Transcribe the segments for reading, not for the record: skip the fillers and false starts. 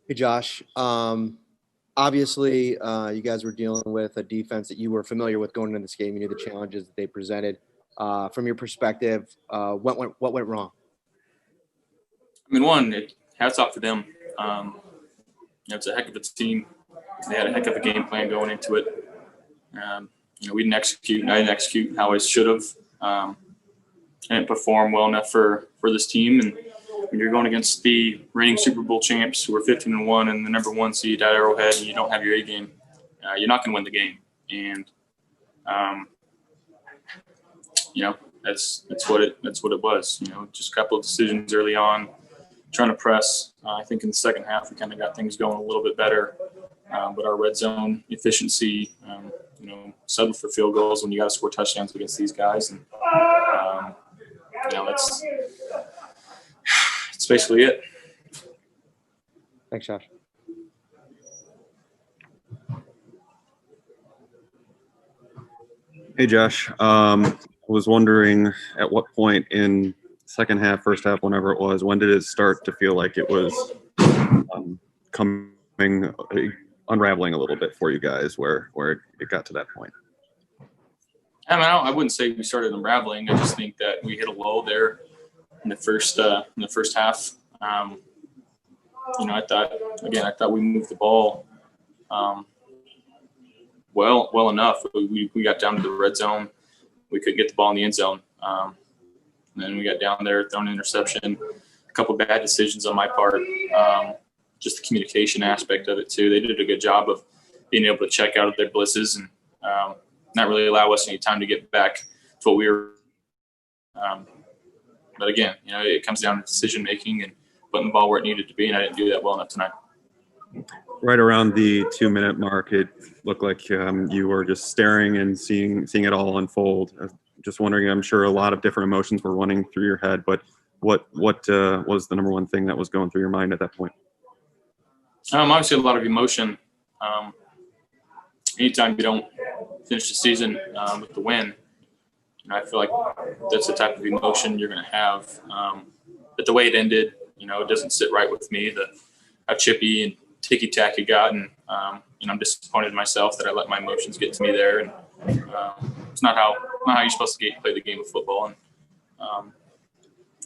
Hey, Josh. Obviously, you guys were dealing with a defense that you were familiar with going into this game. You knew the challenges that they presented. From your perspective, what went wrong? I mean, hats off to them. It's a heck of a team. They had a heck of a game plan going into it. We didn't execute. I didn't execute how I should have. I didn't perform well enough for this team. And when you're going against the reigning Super Bowl champs who are 15-1 and the number 1 seed at Arrowhead, and you don't have your A game, you're not going to win the game. And that's what it was. Just a couple of decisions early on, trying to press. I think in the second half we kind of got things going a little bit better, but our red zone efficiency, settled for field goals when you got to score touchdowns against these guys, and that's basically it. Thanks, Josh. Hey, Josh. I was wondering at what point in second half, first half, whenever it was, when did it start to feel like it was unraveling a little bit for you guys, where it got to that point? I wouldn't say we started unraveling. I just think that we hit a lull there in the first half. I thought we moved the ball well enough. We got down to the red zone. We couldn't get the ball in the end zone. And then we got down there, thrown an interception, a couple of bad decisions on my part. Just the communication aspect of it too. They did a good job of being able to check out of their blitzes and not really allow us any time to get back to what we were. But again, it comes down to decision making and putting the ball where it needed to be, and I didn't do that well enough tonight. Right around the 2-minute mark, it looked like you were just staring and seeing it all unfold. Just wondering, I'm sure a lot of different emotions were running through your head, but what was the number one thing that was going through your mind at that point? Obviously, a lot of emotion. Anytime you don't finish the season with the win, I feel like that's the type of emotion you're going to have. But the way it ended, it doesn't sit right with me. How chippy and ticky-tack it got, and I'm disappointed in myself that I let my emotions get to me there. And it's not how you're supposed to play the game of football. And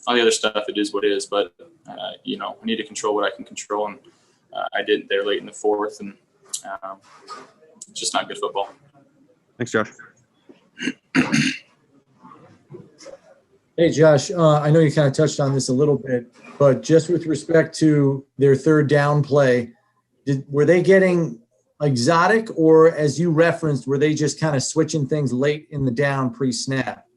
all the other stuff, it is what it is. But I need to control what I can control, and I didn't there late in the fourth, and it's just not good football. Thanks, Josh. Hey, Josh, I know you kind of touched on this a little bit, but just with respect to their third down play, were they getting exotic, or as you referenced, were they just kind of switching things late in the down pre-snap?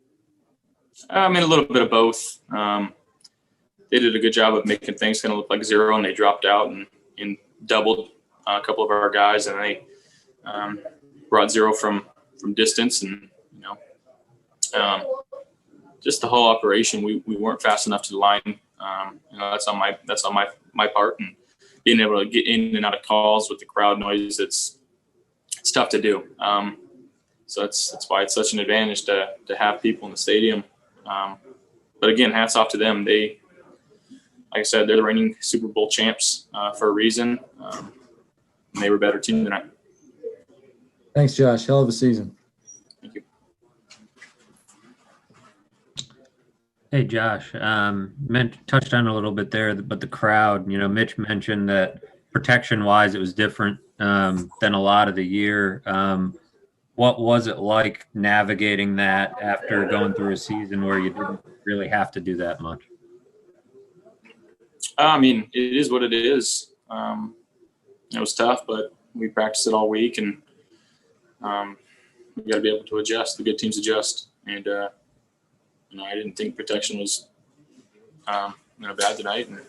A little bit of both. They did a good job of making things kind of look like zero, and they dropped out and doubled a couple of our guys, and they brought zero from distance, and just the whole operation. We weren't fast enough to the line. That's on my part, and being able to get in and out of calls with the crowd noise, it's tough to do. So that's why it's such an advantage to have people in the stadium. But again, hats off to them. They, like I said, they're the reigning Super Bowl champs for a reason. And they were a better team tonight. Thanks, Josh. Hell of a season. Thank you. Hey, Josh, touched on a little bit there, but the crowd, Mitch mentioned that protection-wise it was different than a lot of the year. What was it like navigating that after going through a season where you didn't really have to do that much? It is what it is. It was tough, but we practiced it all week, and we got to be able to adjust. The good teams adjust, and I didn't think protection was bad tonight. And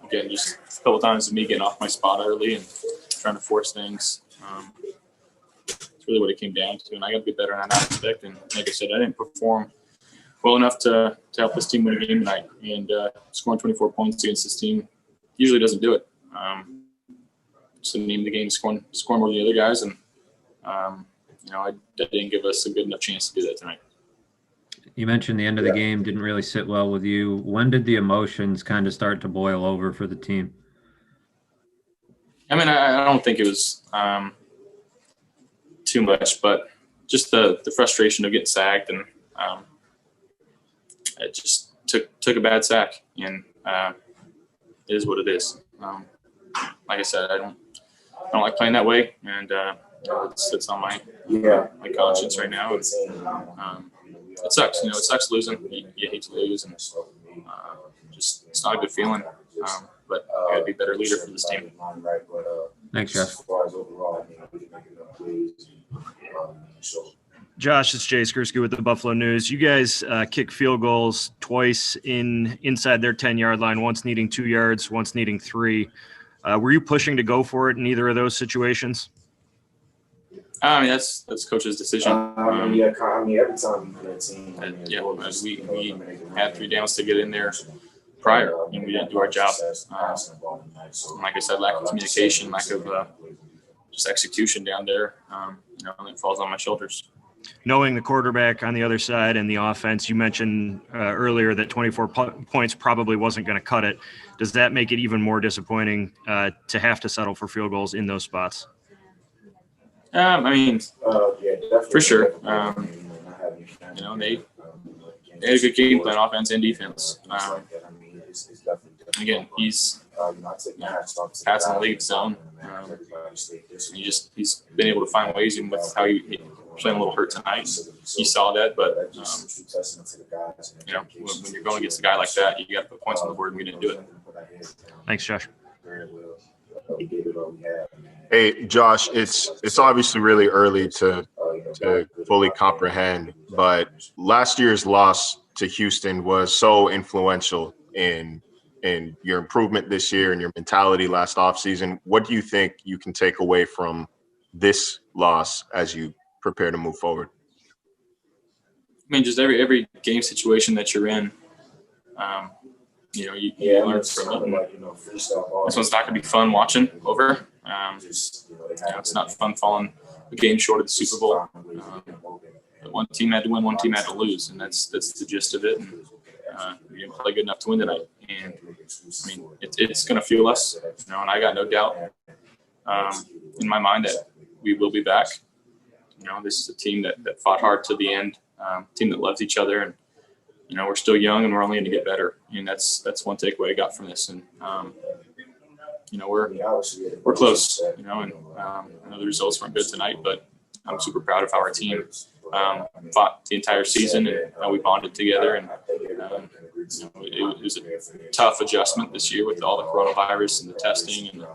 again, just a couple of times of me getting off my spot early and trying to force things. It's really what it came down to, and I got to be better in that aspect. And like I said, I didn't perform well enough to help this team win a game tonight. And scoring 24 points against this team usually doesn't do it. It's the name of the game, scoring more than the other guys, and that didn't give us a good enough chance to do that tonight. You mentioned the end of the game didn't really sit well with you. When did the emotions kind of start to boil over for the team? I mean, I don't think it was too much, but just the frustration of getting sacked, and it just took a bad sack, and it is what it is. Like I said, I don't like playing that way, and it's on my conscience right now. And, it sucks, it sucks losing. You hate to lose, and just it's not a good feeling. But I got to be a better leader for this team. Thanks, Jeff. Josh, it's Jay Skursky with the Buffalo News. You guys kick field goals twice inside their 10-yard line, once needing 2 yards, once needing 3. Were you pushing to go for it in either of those situations? I mean, that's coach's decision. Every time we had 3 downs to get in there prior, and we didn't do our job. Like I said, lack of communication, lack of just execution down there, and it falls on my shoulders. Knowing the quarterback on the other side and the offense, you mentioned earlier that 24 points probably wasn't going to cut it. Does that make it even more disappointing to have to settle for field goals in those spots? I mean, for sure. They had a good game plan, offense and defense. Again, he's Pat's in the league zone. He's been able to find ways, even with how he playing a little hurt tonight. You saw that, but when you're going against a guy like that, you got to put points on the board, and we didn't do it. Thanks, Josh. Hey, Josh, it's obviously really early to fully comprehend, but last year's loss to Houston was so influential in your improvement this year and your mentality last offseason. What do you think you can take away from this loss as you prepare to move forward? I mean, just every game situation that you're in, you learn from it. This one's not going to be fun watching over. It's not fun falling a game short of the Super Bowl. But one team had to win, one team had to lose, and that's the gist of it. And we didn't play good enough to win tonight. And I mean, it's going to fuel us, and I got no doubt in my mind that we will be back. This is a team that fought hard to the end, team that loves each other, and we're still young and we're only going to get better. And that's one takeaway I got from this. And we're close. And I know the results weren't good tonight, but I'm super proud of how our team fought the entire season and how we bonded together. And it was a tough adjustment this year with all the coronavirus and the testing and the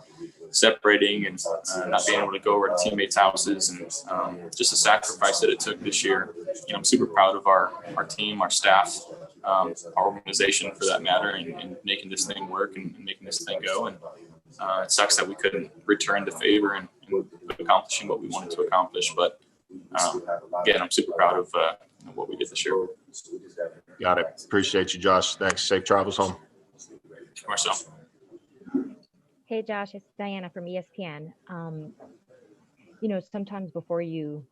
separating and not being able to go over to teammates' houses, and just a sacrifice that it took this year. I'm super proud of our team, our staff, our organization for that matter, and making this thing work and making this thing go. And it sucks that we couldn't return the favor and accomplishing what we wanted to accomplish. But again, I'm super proud of what we did this year. Got it. Appreciate you, Josh. Thanks. Safe travels home. Of course so. Hey, Josh, it's Diana from ESPN. Sometimes before you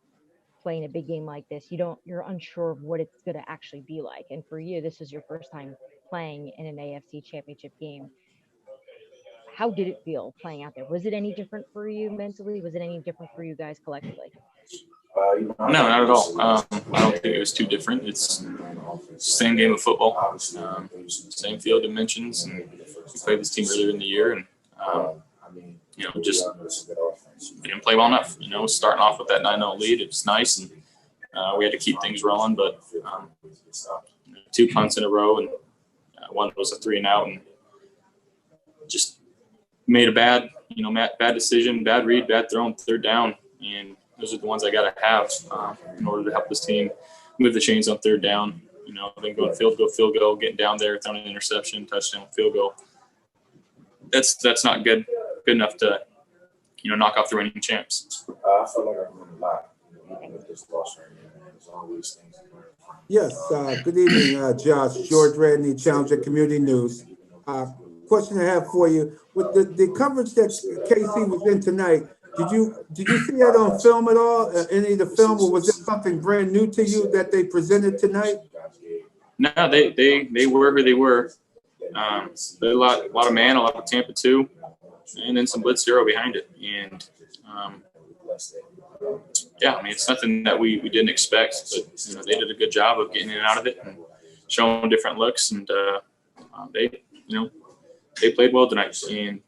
play in a big game like this, you're unsure of what it's going to actually be like. And for you, this is your first time playing in an AFC Championship game. How did it feel playing out there? Was it any different for you mentally? Was it any different for you guys collectively? No, not at all. I don't think it was too different. It's the same game of football, same field dimensions, and we played this team earlier in the year, and just we didn't play well enough. Starting off with that 9-0 lead, it was nice, and we had to keep things rolling. But 2 punts in a row, and one was a 3-and-out, and just made a bad decision, bad read, bad throw on third down, and those are the ones I got to have in order to help this team move the chains on third down. Then going field goal, getting down there, throwing an interception, touchdown, field goal. That's not good enough to knock off the reigning champs. I feel like I learned a lot with this loss right now. There's always things to learn from. Yes. Good evening, Josh. George Redney, Challenger Community News. Question I have for you: with the coverage that KC was in tonight, did you see that on film at all? Any of the film, or was it something brand new to you that they presented tonight? No, they were who they were. A lot of man, a lot of Tampa too. and then some blitz zero behind it. And yeah, I mean, it's nothing that we didn't expect, but you know, they did a good job of getting in and out of it and showing different looks, and they played well tonight, and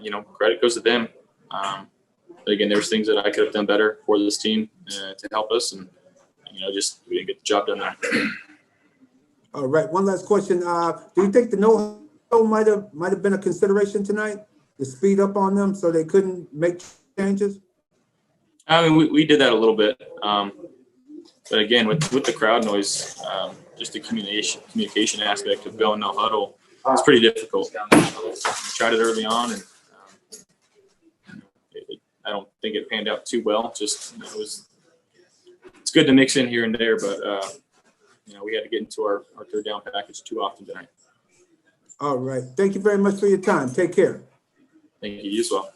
you know, credit goes to them. But again, there's things that I could have done better for this team to help us, and you know, just we didn't get the job done there. All right. One last question. Do you think the no might have been a consideration tonight to speed up on them so they couldn't make changes? I mean, we did that a little bit, but again, with the crowd noise, just the communication aspect of going no huddle, it's pretty difficult. We tried it early on, and I don't think it panned out too well. Just it's good to mix in here and there, but you know, we had to get into our third down package too often tonight. All right. Thank you very much for your time. Take care. Thank you. You as well.